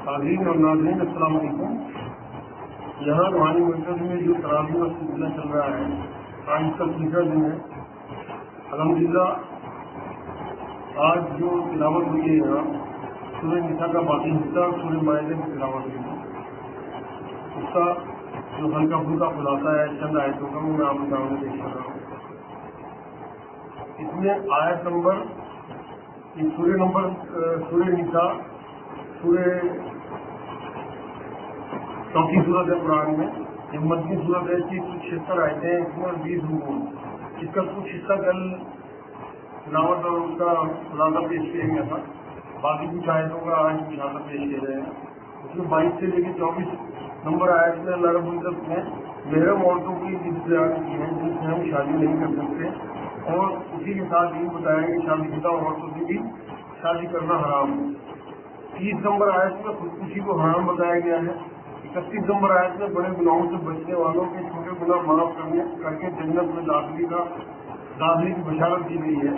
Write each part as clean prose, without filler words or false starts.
حاضرین اور ناظرین السلام علیکم۔ یہاں روحانی مرکز میں جو تراویح کا سلسلہ چل رہا ہے، آج اس کا تیسرا دن ہے۔ الحمدللہ آج جو تلاوت ہوئی ہے یہاں سورہ نساء کا باقی حصہ سورہ مائدہ کی تلاوت ہوئی ہے، اس کا جو ہلکا پھلکا خلاصہ ہے چند آیتوں کا وہ میں آپ کے سامنے پیش کر رہا ہوں۔ اس میں آیت نمبر سورہ نساء چوتھی صورت ہے قرآن میں، یہ مدنی صورت ہے، 376 آیتیں ہیں، اس میں 20 رکوع۔ اس کا کچھ حصہ کل تلاوت اور اس کا خلاصہ پیش کیا گیا تھا، باقی کچھ آیتوں کا آج خلاصہ پیش کیا جائے گا۔ اس میں 22 سے لے کے 24 نمبر آیت میں اللہ رب العزت نے محرم عورتوں کی بیان کی ہے جن سے ہم شادی نہیں کر سکتے، اور اسی کے ساتھ یہ بتایا کہ شادی شدہ عورتوں سے بھی شادی کرنا حرام ہے۔ 30 نمبر آیت میں خودکشی کو حرام بتایا گیا ہے۔ 31 نمبر آیت میں بڑے گناہوں سے بچنے والوں کے چھوٹے گناہ معاف کر کے جنت میں داخلے کی بشارت دی گئی ہے۔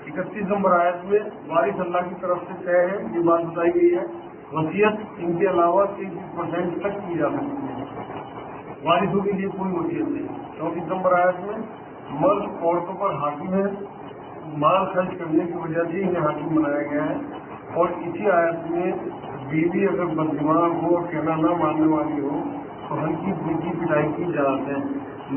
31 نمبر آیت میں وارث اللہ کی طرف سے طے ہے، یہ بات بتائی گئی ہے۔ وصیت ان کے علاوہ 30% تک کی جا سکتی ہے، وارثوں کے لیے کوئی وصیت نہیں۔ 34 نمبر آیت میں مرد عورتوں پر حاکم ہے، مال خرچ کرنے کی وجہ سے انہیں حاکم بنایا گیا ہے۔ اور اسی آیت میں بیوی اگر بدگمان ہو اور کہنا نہ ماننے والی ہو تو ہلکی پھلکی پٹائی کی اجازت ہے،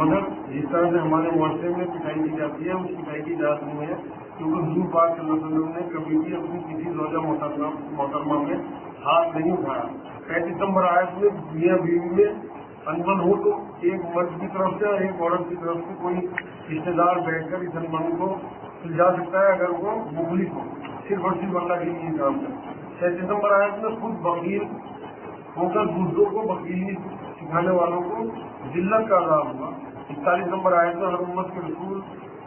مگر جس طرح سے ہمارے معاشرے میں پٹائی کی جاتی ہے اس پٹائی کی اجازت نہیں ہے، کیونکہ حضور پاک صلی اللہ علیہ وسلم نے کبھی بھی اپنی کسی زوجہ محترمہ میں ہاتھ نہیں اٹھایا۔ 35 نمبر آیت میں میاں بیوی میں انبن ہو تو ایک مرد کی طرف سے اور ایک عورت کی طرف سے کوئی رشتے دار بیٹھ کر اس انبن کو سلجھا سکتا ہے اگر وہ مخلص ہو، صرف اور صرف اللہ کے لیے کام کرے۔ 36 نمبر آیت میں خود بخیل ہو کر دوسروں کو بخیلی سکھانے والوں کو ذلت کا عذاب ہوگا۔ 41 نمبر آیت میں ہر امت کے رسول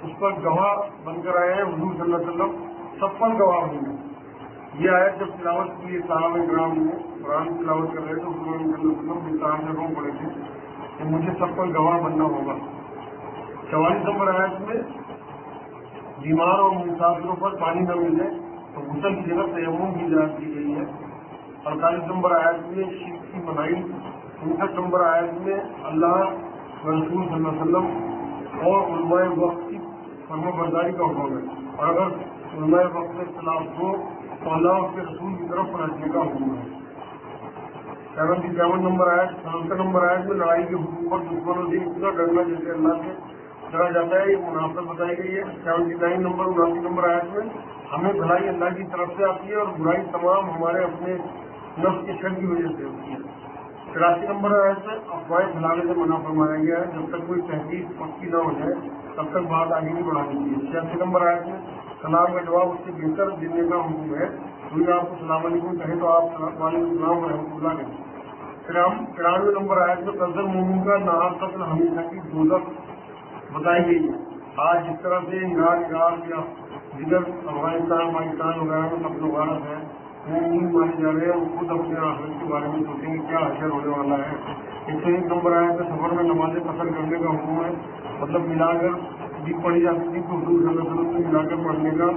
اس پر گواہ بن کر آئے ہیں، حضور صلی اللہ علیہ وسلم سب پر گواہ ہوں گے۔ یہ آیت جب تلاوت کی صحابہ کرام نے قرآن کی تلاوت کر رہے تھے، حضور صلی اللہ علیہ وسلم انسان سے رو پڑے تھے کہ مجھے سب پر گواہ بننا ہوگا۔ 44 نمبر آیت میں بیمار اور مسافروں پر پانی نہ ملے تو غسل کی جگہ تیمم کی اجازت دی گئی ہے۔ 48 نمبر آیت میں شرک کی منائی۔ 59 نمبر آیت میں اللہ رسول صلی اللہ علیہ وسلم اور علماء وقت کی فرما برداری کا حکم ہے، اور اگر علماء وقت میں اختلاف ہو تو اللہ اس کے رسول کی طرف پلٹنے کا حکم ہے۔ 57 نمبر آیت 77 نمبر آیت میں لڑائی کے حکم پر دشمنوں سے اتنا ڈرنا جیسے اللہ سے ڈرا جاتا ہے، یہ منافقت بتائی گئی ہے۔ 79 نمبر 79 نمبر آیت میں ہمیں بھلائی اللہ کی طرف سے آتی ہے اور برائی تمام ہمارے اپنے نفس کے شر کی وجہ سے ہوتی ہے۔ 83 نمبر آیت میں افواہیں پھیلانے سے منع فرمایا گیا ہے، جب تک کوئی تحقیق پکی نہ ہو جائے تب تک بات آگے نہیں بڑھانی چاہیے۔ 86 نمبر آیت میں سلام کا جواب اس سے بہتر دینے کا حکم ہے، کوئی آپ کو السلام علیکم کہے تو آپ وعلیکم السلام ورحمۃ اللہ کہیں۔ 93 نمبر آیت میں قتل مومن کا نہار قتل ہمیشہ کی دوزخ بتائی گئی ہے۔ آج جس طرح سے عراق یا دیگر افغانستان پاکستان وغیرہ میں قتل و غارت ہے، وہ نیند مانے جا رہے ہیں، وہ خود اپنے آخرت کے بارے میں سوچیں گے کیا حشر ہونے والا ہے۔ 101 نمبر آیت میں سفر میں نماز قصر کرنے کا حکم ہے، مطلب ملا کر بھی پڑھی جاتی تھی تو حضور صلی اللہ علیہ وسلم سے ملا کر پڑھنے کا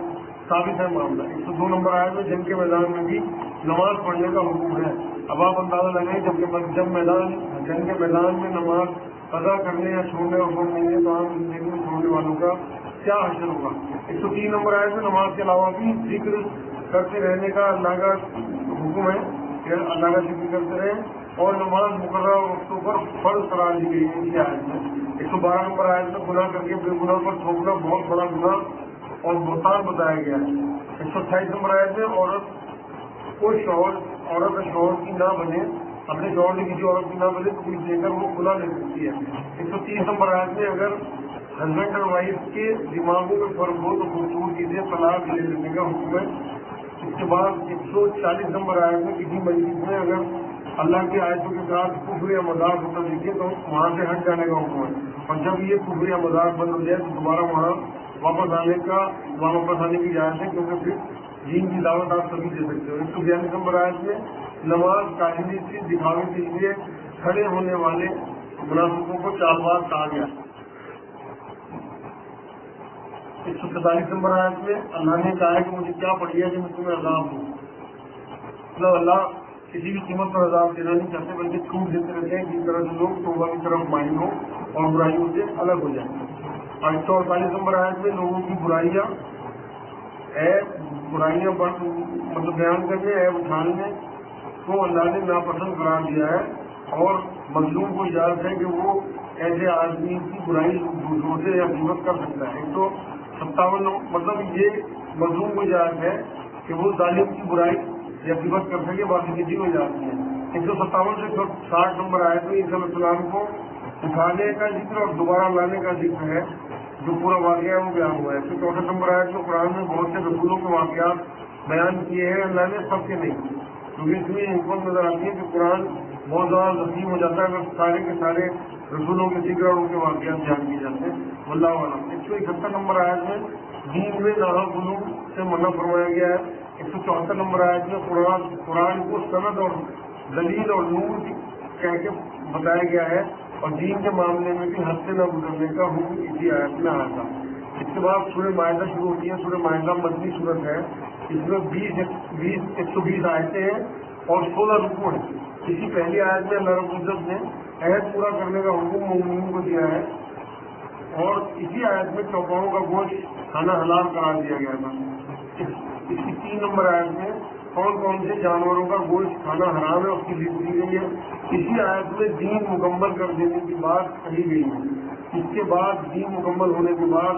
ثابت ہے معاملہ۔ 102 نمبر آیت میں جنگ کے میدان میں بھی نماز پڑھنے کا حکم ہے۔ اب آپ اندازہ لگائیں جب جنگ کے میدان میں نماز قضا کرنے یا چھوڑنے کا حکم نہیں ہے تو عام زندگی میں چھوڑنے والوں کا کیا حشر ہوگا۔ 103 نمبر آیت میں نماز کے علاوہ بھی ذکر کرتے رہنے کا اللہ کا حکم ہے کہ اللہ کا ذکر کرتے رہیں، اور نماز مقررہ وقتوں پر فرض قرار دی گئی ہے اسی آیت میں۔ 112 نمبر آیت میں گناہ کر کے بے گناہ پر تھوپنا بہت بڑا گناہ اور بہتان بتایا گیا ہے۔ 128 نمبر آیت میں عورت شوہر کی نہ بنے، اپنے شوہر نے کسی عورت کی نہ بنے تو کچھ دے کر وہ کھلا لے سکتی ہے۔ 130 نمبر آیت میں اگر ہسبینڈ اور وائف کے دماغوں میں فرق ہو تو خوبصورتی سے طلاق لے لینے کا حکم ہے۔ اس کے بعد 140 نمبر آیت میں کسی مجلس میں اگر اللہ کی آیتوں کے ساتھ کفر یا مذاق ہوتا دیکھے تو وہاں سے ہٹ جانے کا حکم ہے، اور جب یہ کفر یا مذاق بند ہو جائے تو دوبارہ وہاں واپس آنے کی اجازت ہے، کیونکہ پھر دین کی دعوت آپ سبھی دے سکتے ہو۔ 142 نمبر آیت میں نماز کاہلی سے دکھاوے کے لیے کھڑے ہونے والے منافقوں کو چال باز کہا گیا۔ 143 نمبر آیت میں اللہ نے کہا ہے کہ مجھے کیا پڑی ہے کہ میں تمہیں عذاب دوں، مطلب اللہ किसी भी कीमत पर अजाब देना नहीं चाहते, बल्कि छूट देते रहते हैं जिस तरह से लोग तौबा की तरफ माइल हो और बुराइयों से अलग हो जाए। 148 नंबर आयत में लोगों की बुराइयां मतलब बयान करने, ऐब उठाने को अल्लाह ने नापसंद करार दिया है, और मजलूम को इजाजत है कि वो ऐसे आदमी की बुराई दूसरों से या कीमत कर सकता है। 157 मतलब ये मजलूम को इजाजत है कि वो जालिम की बुराई या कीमत कर सके, बाकी किसी को इजाजत नहीं है। 157 से 160 नंबर आयत में ईसा अलैहिस्सलाम को उठाने का जिक्र और दोबारा लाने का जिक्र है, जो पूरा वाक़या वो बयान हुआ है। 164 नंबर आयत में कुरान में बहुत से रसूलों के वाक़यात बयान किए हैं, अल्लाह ने सबके नहीं, क्योंकि इसमें हिकमत नजर आती है कि कुरान बहुत ज़्यादा लसीम हो जाता है अगर सारे के सारे रसूलों के जिक्र और उनके वाक़यात बयान किए जाते हैं। वल्लाहु आलम। 171 नंबर आयत में दीन में नाहक गुलूम से मना फरमाया गया है। 174 नंबर आयत में कुरान को सनद और दलील और नूर कह के बताया गया है, और दीन के मामले में भी हद से न गुजरने का हुक्म इसी आयत में आया था। इसके बाद सूरह माइदा शुरू होती है। सूरह माइदा मदनी सूरत है, इसमें 120 आयतें हैं और 16 रुकू हैं। इसी पहली आयत में अल्लाह रब्बुल इज्जत ने अहद पूरा करने का हुक्म मोमिनीन को दिया है, और इसी आयत में चौपाओं का गोश्त खाना हलाल करार दिया गया था। इसकी 3 नंबर आयत में कौन कौन से जानवरों का गोश्त खाना हराम है उसकी लिस्ट दी गई है। इसी आयत में दीन मुकम्मल कर देने की बात कही गई है। इसके बाद दीन मुकम्मल होने के बाद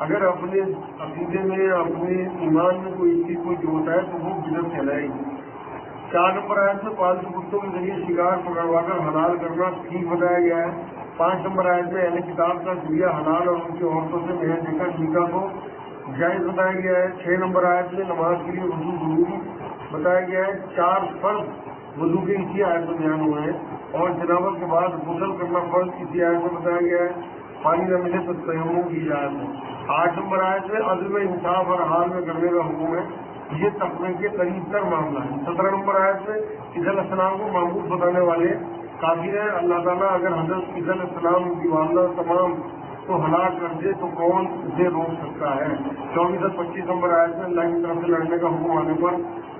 अगर अपने अकीदे में, अपने ईमान में कोई चीज कोई जोत है तो वो बिदअत कहलाएगी। 4 नंबर आयत में पालतू कुत्तों के जरिए शिकार पकड़वाकर हलाल करना ठीक बताया गया है। 5 नंबर आयत में अहले किताब का जुड़िया हलाल और उनकी औरतों से मेहर देकर निकाह को जायज बताया गया है। 6 नंबर आयत में नमाज के लिए वजू जरूरी बताया गया है। 4 फर्ज वजू के इसी आयत में बयान हुए हैं, और जनाबत के बाद गुस्ल करना फर्ज इसी आयत में बताया गया है। पानी न मिले तो तयम्मुम की इजाजत है। 8 नंबर आयत में अदल इंसाफ और हाल में करने का हुक्म है, ये तकवे के करीब तर मामला है। 17 नंबर आयत में ईसा अलैहिस्सलाम को मामूद बताने वाले काफिर हैं। अल्लाह ताला अगर हजरत ईसा अलैहिस्सलाम की वालदा तमाम को हलाक कर दे तो कौन उसे रोक सकता है। 24 और 25 नंबर आयत में अल्लाह की तरफ से लड़ने का हुक्म आने पर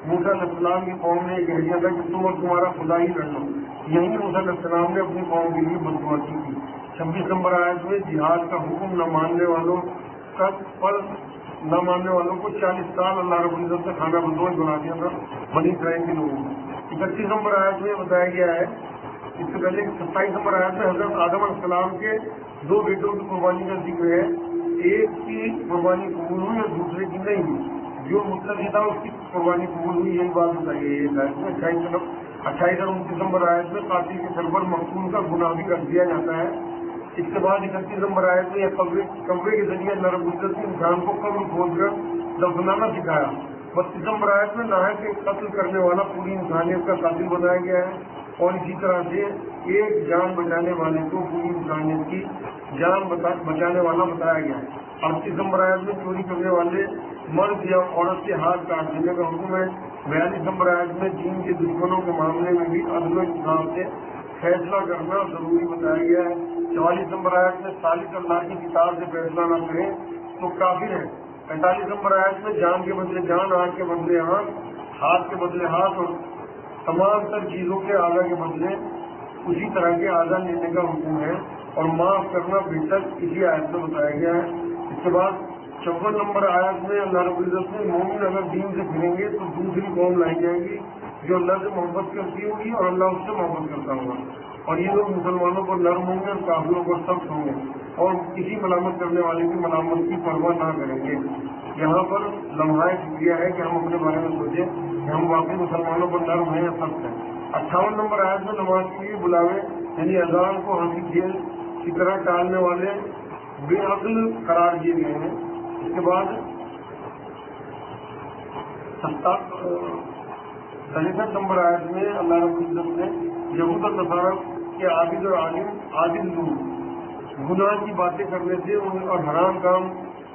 मूसा अलैहिस्सलाम की कौम ने कह दिया था कि तुम और तुम्हारा खुदा ही लड़ लो। यही मूसा अलैहिस्सलाम ने अपनी कौम के लिए बददुआ की थी। 26 नंबर आयत में जिहाद का हुक्म न मानने वालों को 40 साल अल्लाह रब्बुल इज्जत ने खाना बदोश बना दिया था बनी इस्राइल के लोगों को। 31 नंबर आयत में बताया गया है। इससे पहले 27 नंबर आयत में हजरत आदम अलैहिस्सलाम के 2 बेटों की कुर्बानी का जिक्र है। एक की कुर्बानी कबूल हुई और दूसरे की नहीं हुई। जो मुत्तकी था उसकी कुर्बानी कबूल हुई, यही बात बताई गई है। 28 और 29 नंबर आयत में कातिल के सर पर मकसूद का गुनाह भी रख दिया जाता है। इसके बाद 31 नंबर आयत में कब्रे के जरिए अल्लाह रब्बुल इज्जत ने इंसान को कब्र खोदकर दफनाना सिखाया। 32 नंबर आयत में नाहक के कत्ल करने वाला पूरी इंसानियत का कातिल बनाया गया है, और इसी तरह से एक जान बचाने वाले को पूरी इंसानियत की जान बचाने वाला बताया गया है। 38 नंबर आयत में चोरी करने वाले मर्द या औरत के हाथ काट देने का हुक्म है। 42 नंबर आयत में दीन के दुश्मनों के मामले में भी अदल इंसाफ से फैसला करना जरूरी बताया गया है। 44 नंबर आयत में सालिस अल्लाह की किताब से फैसला न करें तो काफिर है। 45 नंबर आयत में जान के बदले जान, आंख के बदले आंख, हाथ के बदले हाथ और तमाम तर चीजों के आगा के बदले उसी तरह के आगा लेने का हुक्म है, और माफ करना बेहतर इसी आयत में बताया गया है। इसके बाद 54 नंबर आयत में अल्लाह रब्बुल इज्जत ने मोमिन अगर दीन से फिरेंगे तो दूसरी कौम लाई जाएगी जो अल्लाह से मोहब्बत करती होगी और अल्लाह उससे मोहब्बत करता होगा, और ये लोग मुसलमानों पर नर्म होंगे और काफिरों पर सख्त होंगे, और किसी मलामत करने वाले की मलामत की परवाह ना करेंगे। यहाँ पर लम्हा शुक्रिया है कि हम अपने बारे में सोचें कि हम वाकई मुसलमानों पर नर्म हैं या सख्त हैं। 58 नंबर आयत में नमाज के लिए बुलावे यानी अजान को हंसी खेल की तरह टालने वाले बेअक्ल करार दिए गए हैं। इसके बाद 67 नंबर आयत में अल्लाह रब्बुल इज्जत ने यहूद और नसारा के आबिद और आदिल लोग गुनाह की बातें करने से और हराम काम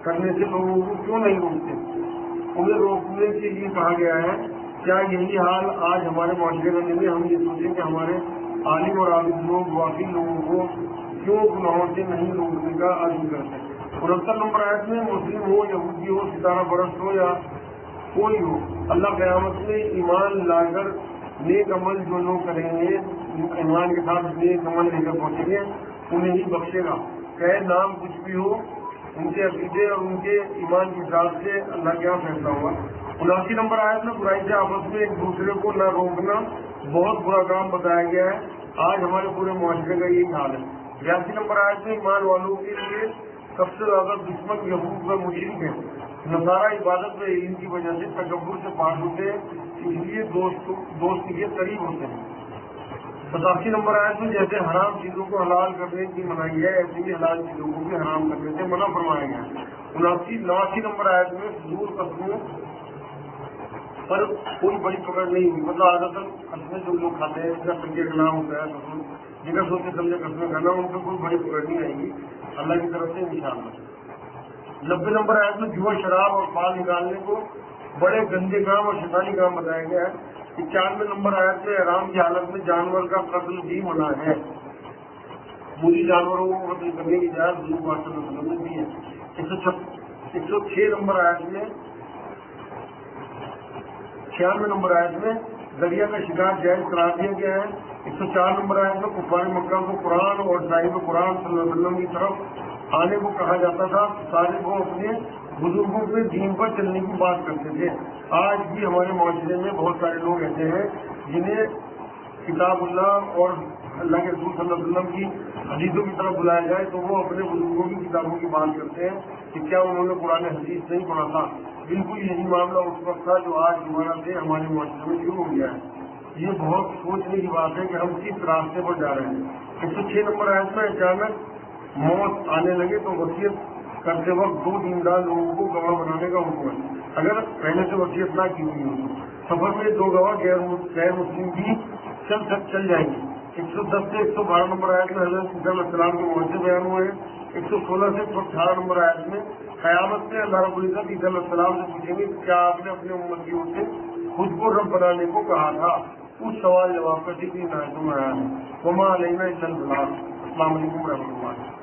करने से लोगों को क्यों नहीं रोकते। उन्हें रोकने के लिए कहा गया है। क्या यही हाल आज हमारे माशरे में नहीं है? हम ये सोचें कि हमारे आलिम और आबिद लोग वाकई लोगों को क्यों गुनाहों से नहीं रोकने का आज़म करते हैं। 69 नंबर आयत में मुस्लिम हो, यहूदी हो, सितारा परस्त हो या कोई हो, अल्लाह क़यामत में ईमान लाकर नेक अमल जो लोग करेंगे, ईमान के साथ नेक अमल लेकर पहुंचेंगे, उन्हें ही बख्शेगा। चाहे नाम कुछ भी हो, उनके अकीदे और उनके ईमान के हिसाब से अल्लाह के यहाँ फैसला होगा। 79 नंबर आयत में बुराई से आपस में एक दूसरे को न रोकना बहुत बुरा काम बताया गया है। आज हमारे पूरे मुआशरे का यही हाल है। 82 नंबर आयत में ईमान वालों के लिए सबसे ज्यादा दुश्मन यहूद व मुशरिक है। नसारा इबादत में इनकी वजह से तकब्बुर से पास होते हैं, इसलिए दोस्त के करीब होते हैं। 85 नंबर आयत में जैसे हराम चीजों को हलाल करने की मनाही है, ऐसे ही हलाल चीजों को भी हराम करने से मना फरमाया गया है। 89 नंबर आयत में फजूल कस्मों पर कोई बड़ी पकड़ नहीं हुई। मतलब आदतन कस्में जो लोग खाते हैं, जिनका तरीके का नाम होता है, जिनका सोचे समझे कस्में खाना, उन पर कोई बड़ी पकड़ नहीं आएगी अल्लाह की तरफ से इंशाअल्लाह। 90 नंबर आयत में जुआ, शराब और बाल निकालने को बड़े गंदे काम और शैतानी काम बताया गया है। 91 नंबर आयत में हराम की हालत में जानवर का कत्ल भी मना है। मुझे जानवरों को कत्ल करने की इजाजत हुजूर दी है। 106 नंबर आयत में 96 नंबर आयत में दरिया का शिकार जायज करार दिया गया है। 104 नंबर आयत में कुफार मक्का को कुरान और साहिब कुरान सल्लल्लाहु अलैहि वसल्लम की तरफ आने को कहा जाता था। सारे वो अपने बुजुर्गों के दीन पर चलने की बात करते थे। आज भी हमारे माशरे में बहुत सारे लोग ऐसे हैं जिन्हें किताबुल्लाह और अल्लाह के रसूल सल्लल्लाहु अलैहि वसल्लम की हदीसों की तरफ बुलाया जाए तो वो अपने बुजुर्गों की किताबों की बात करते हैं कि क्या उन्होंने कुरान हदीस नहीं पढ़ा था। बिल्कुल यही मामला उस वक्त था जो आज दोबारा से हमारे माशरे में शुरू हो गया है। ये बहुत सोचने की बात है कि हम किस रास्ते पर जा रहे हैं। 106 नंबर आयत में अचानक मौत आने लगे तो वसीयत करते वक्त 2 दीनदार लोगों को गवाह बनाने का हुक्म है, अगर पहले से वसीयत ना की हुई हो। सफर में 2 गवाह गैर मुस्लिम भी चल जाएंगे। 110 से 112 नंबर आयत में हज़रत ईसा अलैहिस्सलाम के मौजूद बयान हुए हैं। 116 से 118 नंबर आयत में क़यामत में अल्लाह रब्बुल इज़्ज़त ईसा अलैहिस्सलाम से पूछेंगे क्या आपने अपने उम्मतियों से खुद को रब बनाने को कहा था। उस सवाल जवाब का ठीक नायतों में आया है। वमा अलैना इल्लल बलाग। अस्सलाम वालेकुम रहमतुल्लाह।